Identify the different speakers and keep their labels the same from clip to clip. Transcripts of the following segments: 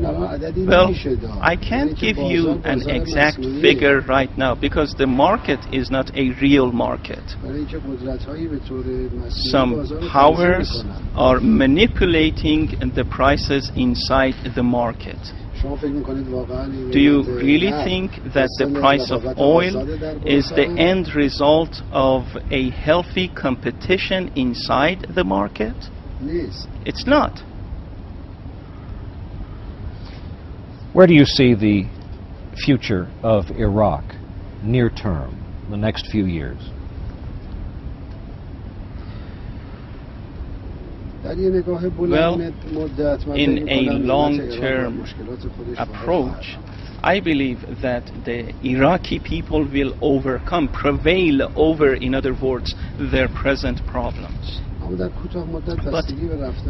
Speaker 1: Well, I can't give you an exact figure right now because the market is not a real market. Some powers are manipulating the prices inside the market. Do you really think that the price of oil is the end result of a healthy competition inside the market? It's not.
Speaker 2: Where do you see the future of Iraq near term, the next few years?
Speaker 1: Well, in a long-term approach, I believe that the Iraqi people will prevail over, in other words, their present problems. But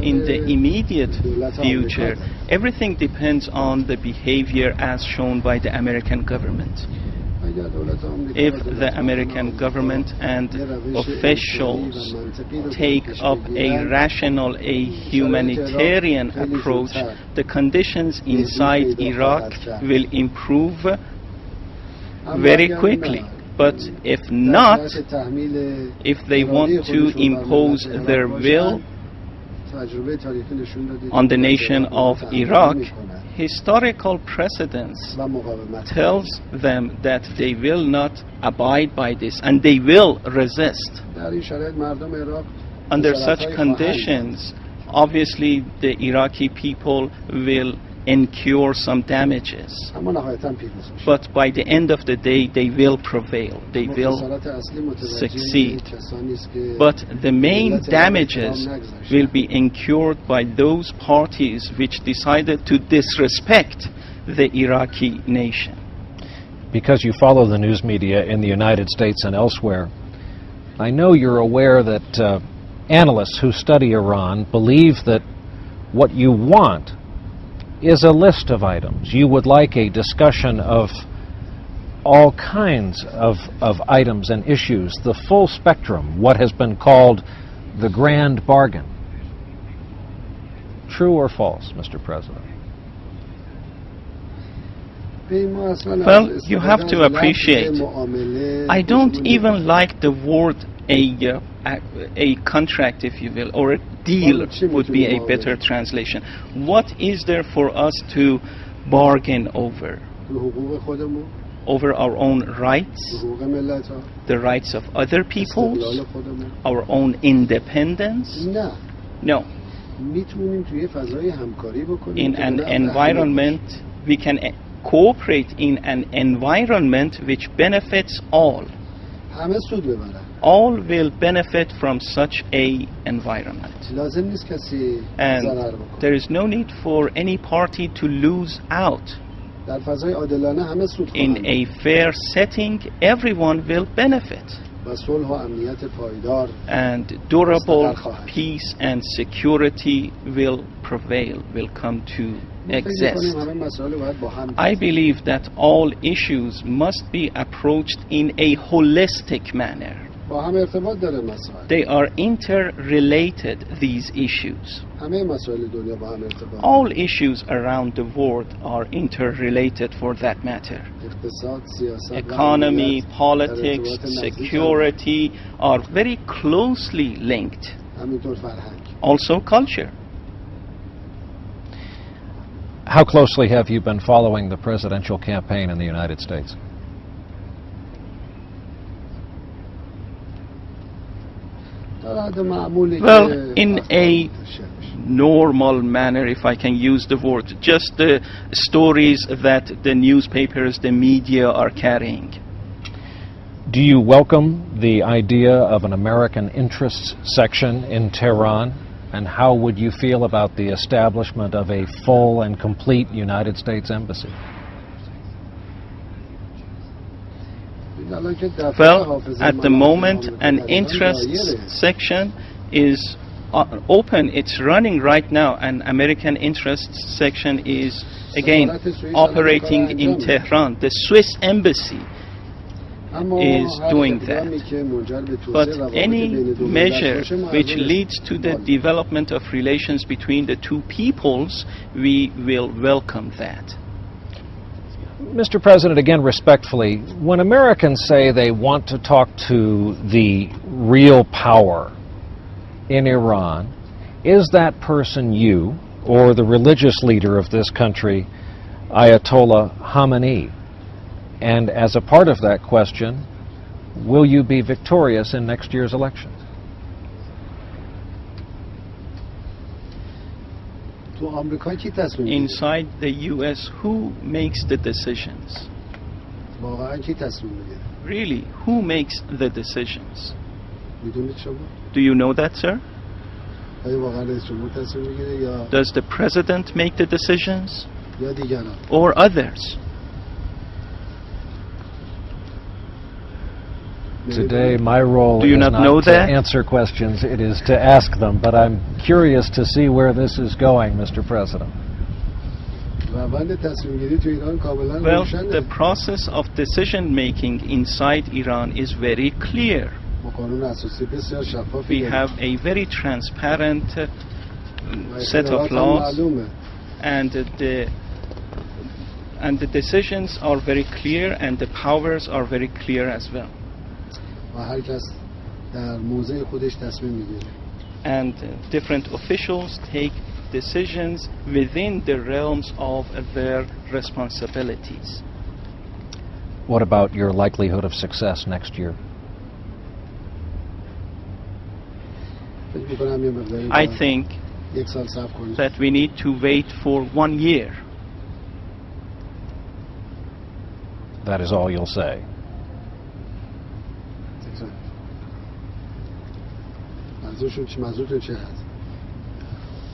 Speaker 1: in the immediate future, everything depends on the behavior as shown by the American government. If the American government and officials take up a rational, a humanitarian approach, the conditions inside Iraq will improve very quickly. But if not, if they want to impose their will on the nation of Iraq, historical precedence tells them that they will not abide by this and they will resist. Under such conditions, obviously the Iraqi people will incur some damages, but by the end of the day they will prevail, they will succeed. But the main damages will be incurred by those parties which decided to disrespect the Iraqi nation.
Speaker 2: Because you follow the news media in the United States and elsewhere, I know you're aware that analysts who study Iran believe that what you want is a list of items. You would like a discussion of all kinds of items and issues, the full spectrum, what has been called the grand bargain. True or false, Mr. President?
Speaker 1: Well, you have to appreciate, I don't even like the word a contract, if you will, or a deal would be a better translation. What is there for us to bargain over? Over our own rights, the rights of other peoples, our own independence? No. In an environment, we can cooperate in an environment which benefits all. All will benefit from such a environment. And there is no need for any party to lose out. In a fair setting, everyone will benefit. And durable peace and security will prevail, will come to exist. I believe that all issues must be approached in a holistic manner. They are interrelated, these issues. All issues around the world are interrelated for that matter. Economy, politics, security are very closely linked. Also culture.
Speaker 2: How closely have you been following the presidential campaign in the United States?
Speaker 1: Well, in a normal manner, if I can use the word, just the stories that the newspapers, the media are carrying.
Speaker 2: Do you welcome the idea of an American interests section in Tehran? And how would you feel about the establishment of a full and complete United States embassy?
Speaker 1: Well, at the moment, an interests section is open. It's running right now. An American interests section is, again, operating in Tehran. The Swiss embassy is doing that. But any measure which leads to the development of relations between the two peoples, we will welcome that.
Speaker 2: Mr. President, again respectfully, when Americans say they want to talk to the real power in Iran, is that person you or the religious leader of this country, Ayatollah Khamenei? And as a part of that question, will you be victorious in next year's elections?
Speaker 1: Inside the U.S., who makes the decisions? Really, who makes the decisions? Do you know that, sir? Does the president make the decisions? Or others?
Speaker 2: Today, my role
Speaker 1: Do you
Speaker 2: is
Speaker 1: not
Speaker 2: not
Speaker 1: know
Speaker 2: to
Speaker 1: that?
Speaker 2: answer questions, it is to ask them. But I'm curious to see where this is going, Mr. President.
Speaker 1: Well, the process of decision-making inside Iran is very clear. We have a very transparent set of laws, and the decisions are very clear, and the powers are very clear as well. And different officials take decisions within the realms of their responsibilities.
Speaker 2: What about your likelihood of success next year?
Speaker 1: I think that we need to wait for 1 year.
Speaker 2: That is all you'll say.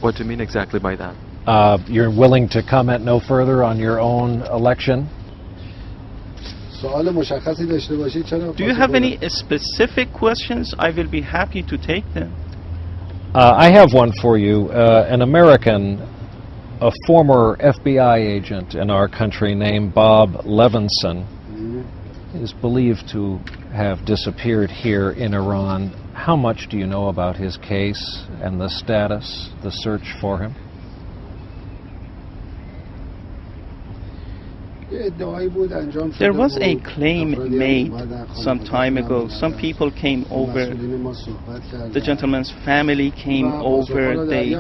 Speaker 3: What do you mean exactly by that?
Speaker 2: You're willing to comment no further on your own election?
Speaker 1: Do you have any specific questions? I will be happy to take them.
Speaker 2: I have one for you. An American, a former FBI agent in our country named Bob Levinson, is believed to have disappeared here in Iran. How much do you know about his case and the status, the search for him?
Speaker 1: There was a claim made some time ago. Some people came over. The gentleman's family came over. They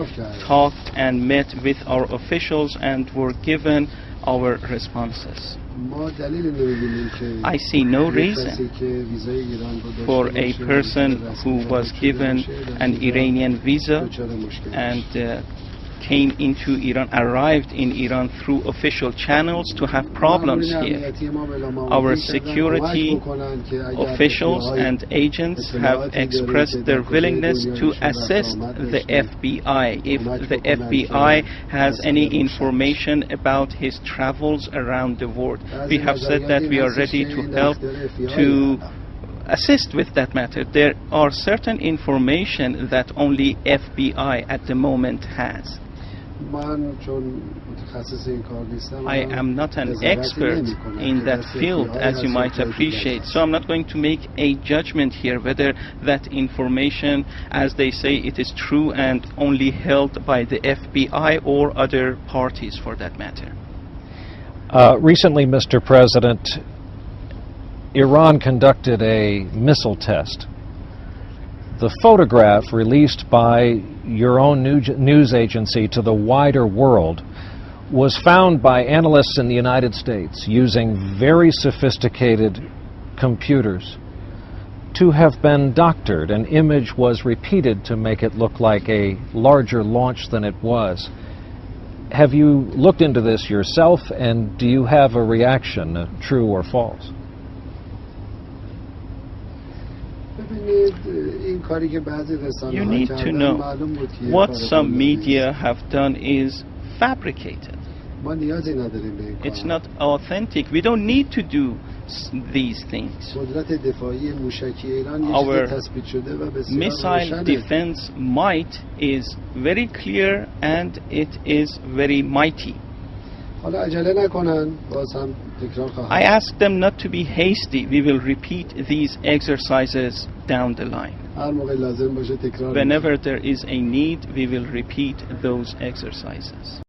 Speaker 1: talked and met with our officials and were given our responses. I see no reason for a person who was given an Iranian visa and came into Iran, arrived in Iran through official channels to have problems here. Our security officials and agents have expressed their willingness to assist the FBI if the FBI has any information about his travels around the world. We have said that we are ready to help to assist with that matter. There are certain information that only FBI at the moment has. I am not an expert in that field, as you might appreciate, so I'm not going to make a judgment here whether that information, as they say, it is true and only held by the FBI or other parties for that matter.
Speaker 2: Recently, Mr. President, Iran conducted a missile test. The photograph released by your own news agency to the wider world was found by analysts in the United States using very sophisticated computers to have been doctored. An image was repeated to make it look like a larger launch than it was. Have you looked into this yourself, and do you have a reaction, true or false?
Speaker 1: You need to know what some media have done is fabricated. It's not authentic. We don't need to do these things. Our missile defense might is very clear and it is very mighty.
Speaker 4: حالا عجله نکنن باز هم تکرار خواهم
Speaker 1: I ask them not to be hasty. We will repeat these exercises down the line.
Speaker 4: هر موقع لازم باشه تکرار
Speaker 1: Whenever there is a need, we will repeat those exercises.